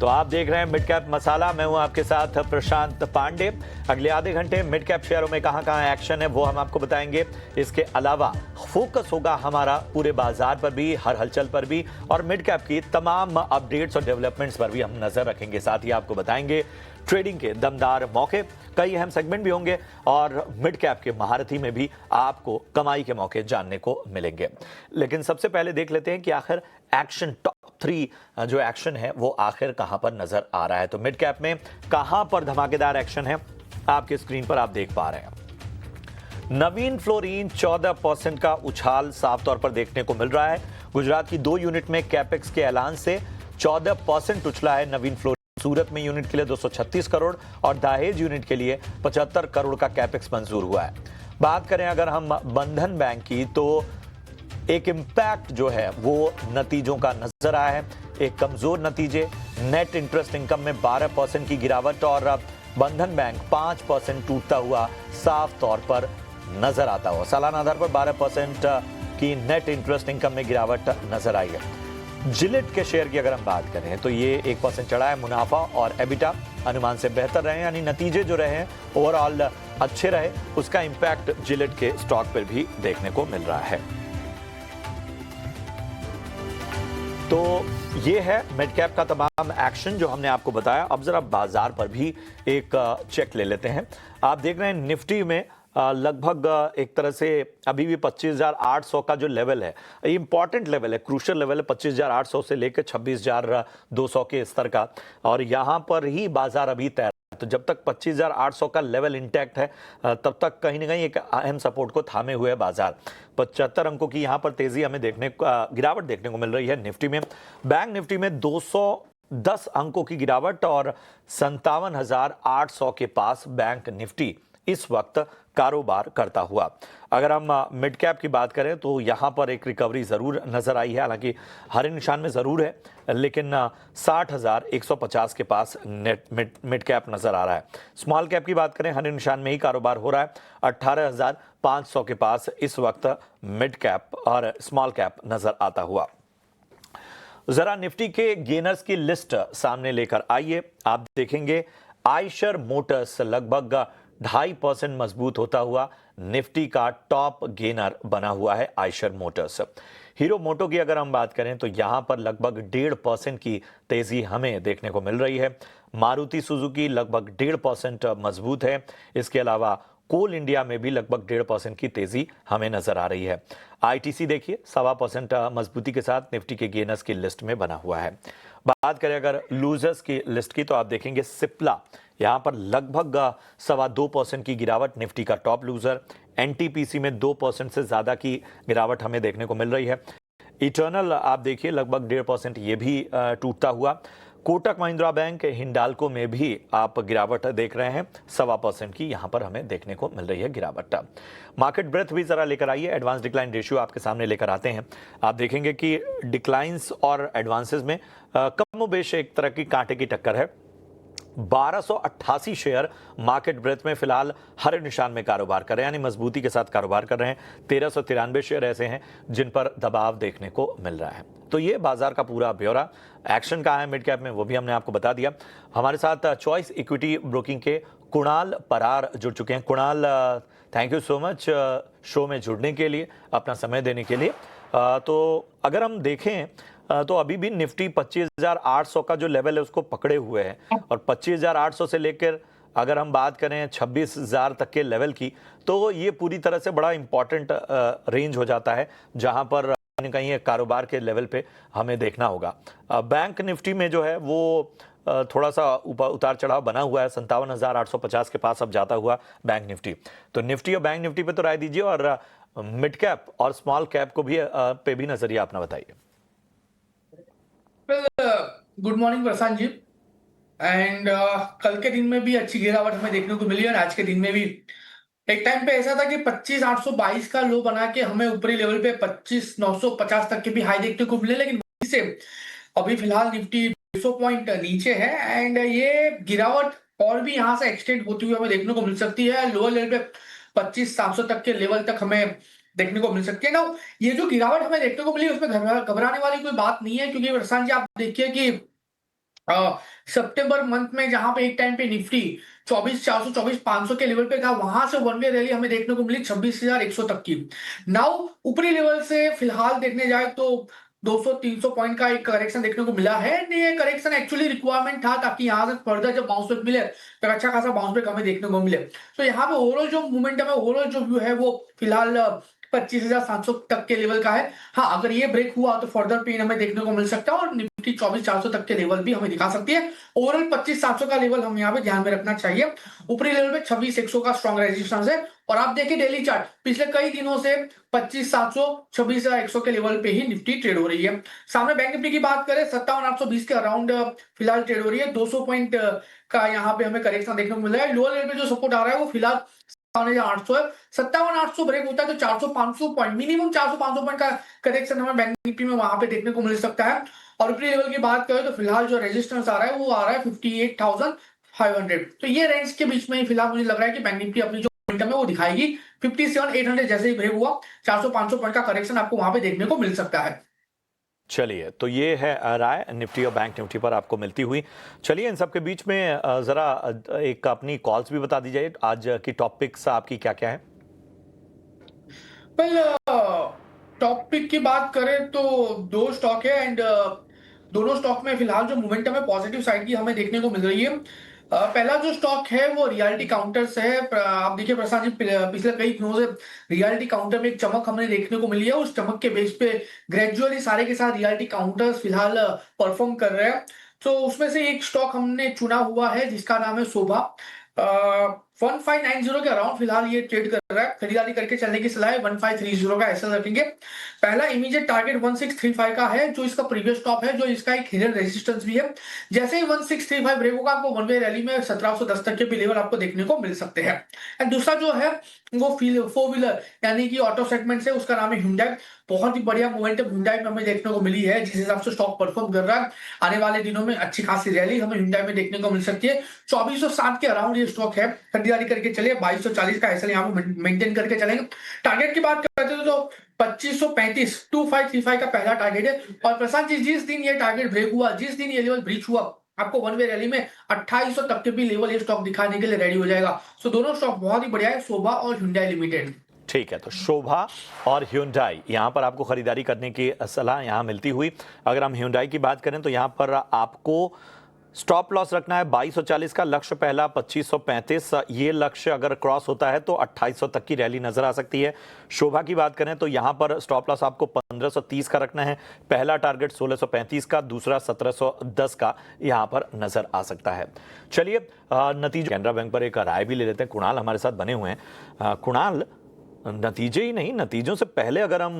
तो आप देख रहे हैं मिड कैप मसाला। मैं हूं आपके साथ प्रशांत पांडे। अगले आधे घंटे मिड कैप शेयरों में कहां एक्शन है वो हम आपको बताएंगे। इसके अलावा फोकस होगा हमारा पूरे बाजार पर भी, हर हलचल पर भी, और मिड कैप की तमाम अपडेट्स और डेवलपमेंट्स पर भी हम नजर रखेंगे। साथ ही आपको बताएंगे ट्रेडिंग के दमदार मौके, कई अहम सेगमेंट भी होंगे और मिड कैप के महारथी में भी आपको कमाई के मौके जानने को मिलेंगे। लेकिन सबसे पहले देख लेते हैं कि आखिर एक्शन टॉप 3 जो एक्शन है वो आखिर कहां पर नजर आ रहा है। तो मिड कैप में कहां पर धमाकेदार एक्शन है आपके स्क्रीन पर आप देख पा रहे हैं। नवीन फ्लोरीन 14% का उछाल साफ तौर पर देखने को मिल रहा है। गुजरात की 2 यूनिट में कैपेक्स के ऐलान से 14% उछला है नवीन फ्लोरीन। सूरत में यूनिट के लिए 236 करोड़ और दहेज यूनिट के लिए 75 करोड़ का कैपेक्स मंजूर हुआ है। बात करें अगर हम बंधन बैंक की, तो एक इंपैक्ट जो है वो नतीजों का नजर आया है। एक कमजोर नतीजे, नेट इंटरेस्ट इनकम में 12% की गिरावट और बंधन बैंक 5% टूटता हुआ साफ तौर पर नजर आता हुआ। सालाना आधार पर 12% की नेट इंटरेस्ट इनकम में गिरावट नजर आई है। जिलेट के शेयर की अगर हम बात करें तो ये 1% चढ़ा है। मुनाफा और एबिटा अनुमान से बेहतर रहे, यानी नतीजे जो रहे हैं ओवरऑल अच्छे रहे, उसका इंपैक्ट जिलेट के स्टॉक पर भी देखने को मिल रहा है। तो ये है मिड कैप का तमाम एक्शन जो हमने आपको बताया। अब जरा बाजार पर भी एक चेक ले लेते हैं। आप देख रहे हैं निफ्टी में लगभग एक तरह से अभी भी 25,800 का जो लेवल है, इंपॉर्टेंट लेवल है, क्रूशियल लेवल है 25,800 से लेकर 26,200 के स्तर का, और यहां पर ही बाजार अभी तैयार। तो जब तक 25,800 का लेवल इंटैक्ट है तब तक कहीं ना कहीं एक अहम सपोर्ट को थामे हुए है बाजार। 75 अंकों की यहां पर तेजी हमें गिरावट देखने को मिल रही है निफ्टी में। बैंक निफ्टी में 210 अंकों की गिरावट और 57,800 के पास बैंक निफ्टी इस वक्त कारोबार करता हुआ। अगर हम मिड कैप की बात करें तो यहां पर एक रिकवरी जरूर नजर आई है, हालांकि हरे निशान में जरूर है, लेकिन 60,150 के पास नेट मिड कैप नजर आ रहा है। स्मॉल कैप की बात करें, हरे निशान में ही कारोबार हो रहा है। 18,500 के पास इस वक्त मिड कैप और स्मॉल कैप नजर आता हुआ। जरा निफ्टी के गेनर्स की लिस्ट सामने लेकर आइए। आप देखेंगे आयशर मोटर्स लगभग 2.5% मजबूत होता हुआ निफ्टी का टॉप गेनर बना हुआ है आयशर मोटर्स। हीरो मोटो की अगर हम बात करें तो यहां पर लगभग 1.5% की तेजी हमें देखने को मिल रही है। मारुति सुजुकी लगभग 1.5% मजबूत है। इसके अलावा कोल इंडिया में भी लगभग 1.5% की तेजी हमें नजर आ रही है। आईटीसी देखिए 1.25% मजबूती के साथ निफ्टी के गेनर्स की लिस्ट में बना हुआ है। बात करें अगर लूजर्स की लिस्ट की तो आप देखेंगे सिप्ला यहां पर लगभग 2.25% की गिरावट, निफ्टी का टॉप लूजर। एनटीपीसी में 2% से ज्यादा की गिरावट हमें देखने को मिल रही है। इटर्नल आप देखिए लगभग 1.5% ये भी टूटता हुआ। कोटक महिंद्रा बैंक, हिंडाल्को में भी आप गिरावट देख रहे हैं, 1.25% की यहां पर हमें देखने को मिल रही है गिरावट। मार्केट ब्रेथ भी जरा लेकर आइए, एडवांस डिक्लाइन रेशियो आपके सामने लेकर आते हैं। आप देखेंगे कि डिक्लाइंस और एडवांसेस में कमोबेश एक तरह की कांटे की टक्कर है। 1288 शेयर मार्केट ब्रेथ में फिलहाल हरे निशान में कारोबार कर रहे हैं, यानी मजबूती के साथ कारोबार कर रहे हैं। 1393 शेयर ऐसे हैं जिन पर दबाव देखने को मिल रहा है। तो ये बाजार का पूरा ब्यौरा। एक्शन कहाँ है मिड कैप में वो भी हमने आपको बता दिया। हमारे साथ चॉइस इक्विटी ब्रोकिंग के कुणाल परार जुड़ चुके हैं। Kunal, thank you so much show में जुड़ने के लिए, अपना समय देने के लिए। तो अगर हम देखें तो अभी भी निफ्टी 25,800 का जो लेवल है उसको पकड़े हुए है, और 25,800 से लेकर अगर हम बात करें 26,000 तक के लेवल की, तो ये पूरी तरह से बड़ा इंपॉर्टेंट रेंज हो जाता है जहां पर कहीं कारोबार के लेवल पे हमें देखना होगा। बैंक निफ्टी में जो है वो थोड़ा सा उतार चढ़ाव बना हुआ है। 57,850 के पास अब जाता हुआ बैंक निफ्टी। तो निफ्टी और बैंक निफ्टी पे तो राय दीजिए, और मिड कैप और स्मॉल कैप को भी पे भी नजरिया अपना बताइए। Good morning Prashant ji. And कल के दिन में भी अच्छी गिरावट हमें देखने को मिली, और आज के दिन में भी एक टाइम पे ऐसा था कि 25,822 का लो बना के हमें ऊपरी लेवल पे 25,950 तक के भी हाई देखने को मिले, लेकिन वहीं से अभी फिलहाल निफ्टी 200 पॉइंट नीचे है। एंड ये गिरावट और भी यहाँ से एक्सटेंड होती हुई हमें देखने को मिल सकती है। लोअर लेवल पे 25,700 तक के लेवल तक हमें देखने को मिल सकती है ना। ये जो गिरावट हमें देखने को मिली उसमें घबराने वाली कोई बात नहीं है, क्योंकि प्रशांत जी आप देखिए कि सितंबर मंथ में जहां पे एक टाइम पे निफ्टी 24,400 24,500 के लेवल पे था, वहां से वन वे रैली हमें देखने को मिली 26,100 तक की। नाउ ऊपरी लेवल से फिलहाल देखने जाए तो 200-300 पॉइंट का एक करेक्शन देखने को मिला है। ये करेक्शन एक्चुअली रिक्वायरमेंट था ताकि यहाँ से फर्दर जब बाउंस बैक मिले तो अच्छा खासा बाउंस बैक हमें देखने को मिले। तो यहाँ पे ओवरऑल जो मोमेंटम है, ओवरऑल जो व्यू है वो फिलहाल 25,700 तक के लेवल का है। हाँ, अगर ये ब्रेक हुआ तो फर्दर पेन हमें देखने को मिल सकता है और निफ्टी 24,400 तक के लेवल भी हमें दिखा सकती है। ओवरऑल 25,700 का लेवल हम यहाँ पे ध्यान में रखना चाहिए। ऊपरी लेवल पे 26,100 का स्ट्रॉन्ग रेजिस्टेंस है। और आप देखिए डेली चार्ट पिछले कई दिनों से 25,700 26,100 के लेवल पे ही निफ्टी ट्रेड हो रही है। सामने बैंक निफ्टी की बात करें 57,820 के अराउंड फिलहाल ट्रेड हो रही है। 200 पॉइंट का यहाँ पे हमें करेक्शन देखने को मिल रहा है। लोअर लेवल पे जो सपोर्ट आ रहा है वो फिलहाल 57,800 है। 57,800 ब्रेक होता है तो 400-500 पॉइंट, मिनिमम 400-500 पॉइंट का करेक्शन हमें बैंक निफ्टी में वहां पे देखने को मिल सकता है। और ऊपरी लेवल की बात करें तो फिलहाल जो रेजिस्टेंस आ रहा है वो आ रहा है 58,500। तो ये रेंज के बीच में ही फिलहाल मुझे लग रहा है कि बैंक निफ्टी अपनी जो मोमेंटम है वो दिखाएगी। 57,800 जैसे ही ब्रेक हुआ 400-500 पॉइंट का करेक्शन आपको वहां पे देखने को मिल सकता है। चलिए, तो ये है राय निफ्टी और बैंक निफ्टी पर आपको मिलती हुई। चलिए, इन सब के बीच में जरा एक अपनी कॉल्स भी बता दीजिए। आज की टॉपिक्स आपकी क्या क्या है? वेल, टॉपिक की बात करें तो दो स्टॉक है एंड दोनों स्टॉक में फिलहाल जो मोमेंटम है पॉजिटिव साइड की हमें देखने को मिल रही है। पहला जो स्टॉक है वो रियलिटी काउंटर्स है। आप देखिए प्रशांत जी, पिछले कई दिनों से रियलिटी काउंटर में एक चमक हमें देखने को मिली है। उस चमक के बेस पे ग्रेजुअली सारे के साथ रियलिटी काउंटर्स फिलहाल परफॉर्म कर रहे हैं। तो उसमें से एक स्टॉक हमने चुना हुआ है जिसका नाम है शोभा। 1590 के अराउंड फिलहाल ये ट्रेड कर रहा है। खरीदारी करके चलने की सलाह है। 1530 का एसएल रखेंगे। पहला इमीडिएट टारगेट 1635 का है जो इसका प्रीवियस टॉप है, जो इसका एक हिडन रेजिस्टेंस भी है। जैसे ही 1635 ब्रेक होगा आपको वन वे रैली में 1710 तक के भी लेवल आपको देखने को मिल सकते हैं। एंड दूसरा जो है वो फोर व्हीलर यानी कि ऑटो सेगमेंट से, उसका नाम है Hyundai। बहुत ही बढ़िया मोमेंटम Hyundai में हमें देखने को मिली है। जिस हिसाब से स्टॉक परफॉर्म कर रहा है, आने वाले दिनों में अच्छी खासी रैली हमें Hyundai में देखने को मिल सकती है। 2460 के अराउंड ये स्टॉक है। खरीदारी करके चलिए। 2240 का एसएल यहाँ पे मेंटेन करके चलेंगे। टारगेट की बात करते हैं तो 2535 2535 का पहला टारगेट है। और प्रशांत जी, जिस दिन ये टारगेट ब्रेक हुआ, जिस दिन ये लेवल ब्रीच हुआ, आपको वन वे रैली में 2800 तक के भी लेवल ये स्टॉक दिखाने के लिए रेडी हो जाएगा। सो दोनों स्टॉक बहुत ही बढ़िया है, शोभा और Hyundai लिमिटेड। ठीक है, तो शोभा और Hyundai यहाँ पर आपको खरीदारी करने की सलाह यहाँ मिलती हुई। अगर हम Hyundai की बात करें तो यहाँ पर आपको स्टॉप लॉस रखना है 2240 का। लक्ष्य पहला 2535, ये लक्ष्य अगर क्रॉस होता है तो 2800 तक की रैली नजर आ सकती है। शोभा की बात करें तो यहाँ पर स्टॉप लॉस आपको 1530 का रखना है। पहला टारगेट 1635 का, दूसरा 1710 का यहाँ पर नजर आ सकता है। चलिए, नतीजे कैनरा बैंक पर एक राय भी ले लेते हैं। कुणाल हमारे साथ बने हुए हैं। कुणाल, नतीजे ही नहीं, नतीजों से पहले अगर हम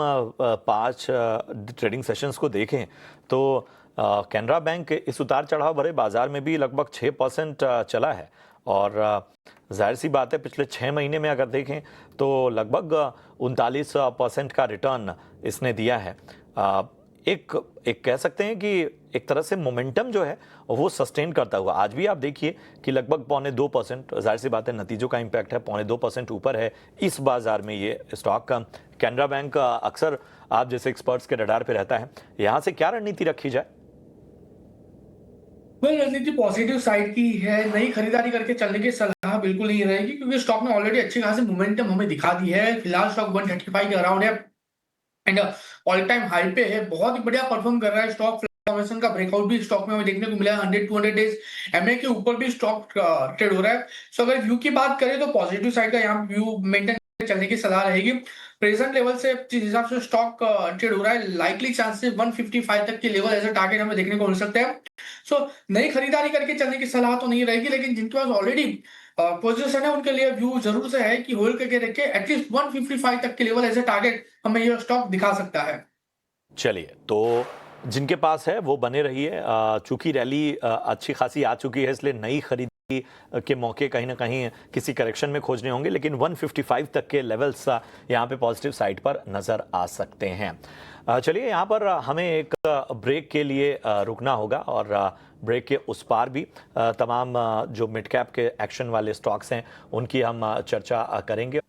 5 ट्रेडिंग सेशंस को देखें तो कैनरा बैंक इस उतार चढ़ाव भरे बाजार में भी लगभग 6% चला है। और जाहिर सी बात है, पिछले 6 महीने में अगर देखें तो लगभग 39% का रिटर्न इसने दिया है। एक कह सकते हैं कि एक तरह से मोमेंटम जो है वो सस्टेन करता हुआ आज भी आप देखिए कि लगभग 1.25%, जाहिर सी बात है नतीजों का इम्पैक्ट है, 1.25% ऊपर है इस बाजार में ये स्टॉक का। कैनरा बैंक अक्सर आप जैसे एक्सपर्ट्स के रडार पे रहता है। यहाँ से क्या रणनीति रखी जाए? रणनीति पॉजिटिव साइड की है। नई खरीदारी करके चलने की सलाह बिल्कुल नहीं रहेगी क्योंकि स्टॉक में ऑलरेडी अच्छी खासी मोमेंटम हमें दिखा दी है। फिलहाल स्टॉक 135 के अराउंड है एंड ऑल टाइम हाई पे है। बहुत ही बढ़िया परफॉर्म कर रहा है स्टॉक। फॉर्मेशन का ब्रेकआउट भी स्टॉक में हमें देखने को मिला है। 100-200 डेज एमए के ऊपर भी स्टॉक ट्रेड हो रहा है। सो अगर व्यू की बात करें तो पॉजिटिव साइड का यहाँ व्यू मेंटेन चलने की सलाह रहेगी। प्रेजेंट लेवल से जिस हिसाब से स्टॉक ट्रेड हो रहा है, लाइकली चांसेस 155 तक के लेवल एज अ टारगेट हमें देखने को मिल सकते हैं। सो नई खरीदारी करके चलने की सलाह तो नहीं रहेगी, लेकिन जिनके पास ऑलरेडी पोजीशन है उनके लिए व्यू जरूर से है कि होल्ड करके रखे। एटलीस्ट 155 तक के लेवल एज अ टारगेट हमें यह स्टॉक दिखा सकता है। चलिए, तो जिनके पास है वो बने रहिए। चूंकि रैली अच्छी खासी आ चुकी है, इसलिए नई खरीदारी के मौके कहीं ना कहीं किसी करेक्शन में खोजने होंगे, लेकिन 155 तक के लेवल्स यहाँ पे पॉजिटिव साइड पर नजर आ सकते हैं। चलिए, यहाँ पर हमें एक ब्रेक के लिए रुकना होगा और ब्रेक के उस पार भी तमाम जो मिड कैप के एक्शन वाले स्टॉक्स हैं उनकी हम चर्चा करेंगे।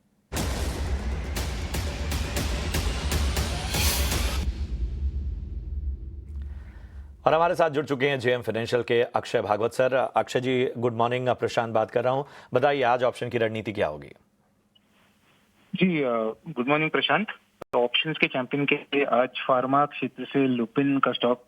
और हमारे साथ जुड़ चुके हैं जेएम फाइनेंशियल के अक्षय भागवत सर। अक्षय जी गुड मॉर्निंग, प्रशांत बात कर रहा हूं। बताइए आज ऑप्शन की रणनीति क्या होगी? जी गुड मॉर्निंग प्रशांत। तो ऑप्शंस के चैंपियन के लिए आज फार्मा क्षेत्र से लुपिन का स्टॉक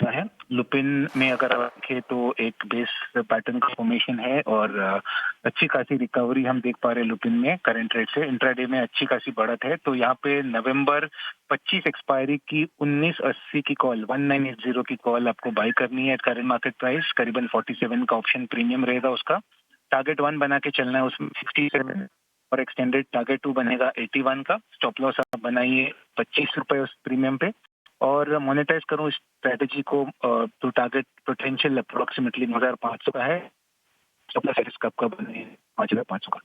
है। लुपिन में अगर आप देखें तो एक बेस पैटर्न का फॉर्मेशन है और अच्छी खासी रिकवरी हम देख पा रहे हैं लुपिन में करंट रेट से। इंट्राडे में अच्छी खासी बढ़त है। तो यहाँ पे नवंबर 25 एक्सपायरी की 1980 की कॉल 1980 की कॉल आपको बाई करनी है। करंट मार्केट प्राइस करीबन 47 का ऑप्शन प्रीमियम रहेगा। उसका टारगेट 1 बना के चलना है, उसमें 67 और एक्सटेंडेड टारगेट 2 बनेगा 81 का। स्टॉप लॉस आप बनाइए 25 रुपए उस प्रीमियम पे और मोनेटाइज करूं इस स्ट्रेटेजी को तो टारगेट पोटेंशियल अप्रोक्सीमेटली 9500 का है। स्टॉप लॉस कब का बने 5500 का।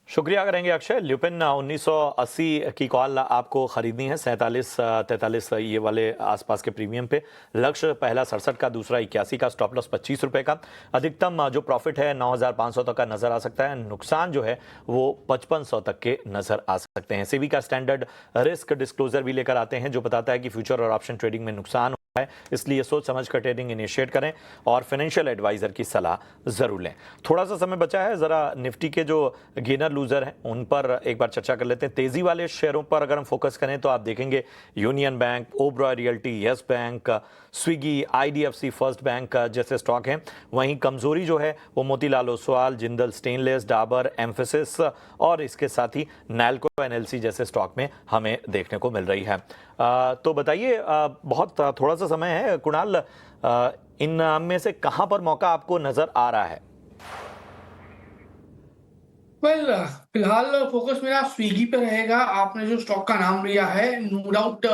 शुक्रिया करेंगे अक्षय। ल्यूपिन 1980 की कॉल आपको खरीदनी है 47-43 ये वाले आसपास के प्रीमियम पे। लक्ष्य पहला 67 का, दूसरा 81 का, स्टॉप लॉस 25 रुपए का। अधिकतम जो प्रॉफिट है 9500 तक का नजर आ सकता है। नुकसान जो है वो 5500 तक के नजर आ सकते हैं। सेबी का स्टैंडर्ड रिस्क डिस्क्लोजर भी लेकर आते हैं जो बताता है कि फ्यूचर और ऑप्शन ट्रेडिंग में नुकसान है, इसलिए सोच समझ कर ट्रेडिंग इनिशिएट करें और फाइनेंशियल एडवाइजर की सलाह जरूर लें। थोड़ा सा समय बचा है, जरा निफ्टी के जो गेनर लूजर हैं उन पर एक बार चर्चा कर लेते हैं। तेजी वाले शेयरों पर अगर हम फोकस करें तो आप देखेंगे union bank, Oberoi realty, yes bank, Swiggy, IDFC first bank जैसे स्टॉक हैं। वहीं कमजोरी जो है वो मोतीलाल ओसवाल, जिंदल स्टेनलेस, डाबर, एम्फेसिस और इसके साथ ही नैल्को एनएलसी जैसे स्टॉक में हमें देखने को मिल रही है। तो बताइए, बहुत थोड़ा सा समय है कुणाल, इन में से कहां पर मौका आपको नजर आ रहा है? वेल फिलहाल फोकस मेरा स्विगी पे रहेगा। आपने जो स्टॉक का नाम लिया है, नो डाउट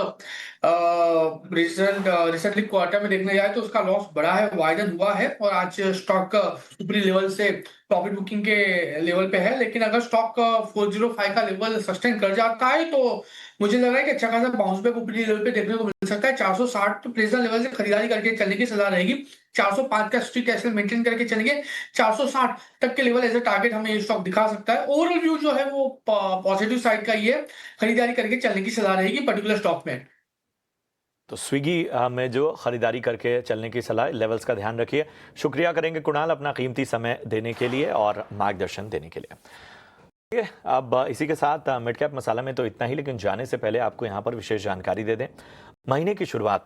रिसेंटली क्वार्टर में देखने जाए तो उसका लॉस बड़ा है, वाइडन हुआ है और आज स्टॉक ऊपरी लेवल से प्रॉफिट बुकिंग के लेवल पे है। लेकिन अगर स्टॉक 405 का लेवल सस्टेन कर जाता है तो मुझे लग रहा है कि अच्छा खासा बाउंस बैक ऊपरी लेवल पे देखने को मिल सकता है। 460 प्रेशर लेवल से खरीदारी करके चलने की सलाह रहेगी। 405 का स्ट्रिक्ट एसएल मेंटेन करके चलेंगे। 460 तक के लेवल एज ए टारगेट हमें ये स्टॉक दिखा सकता है। ओवरऑल व्यू जो है वो पॉजिटिव साइड का ही है। खरीदारी करके चलने की सलाह रहेगी पर्टिकुलर स्टॉक में। तो स्विगी में जो खरीदारी करके चलने की सलाह, लेवल्स का ध्यान रखिए। शुक्रिया करेंगे कुणाल अपना कीमती समय देने के लिए और मार्गदर्शन देने के लिए। अब इसी के साथ मिड कैप मसाला में तो इतना ही, लेकिन जाने से पहले आपको यहाँ पर विशेष जानकारी दे दें। महीने की शुरुआत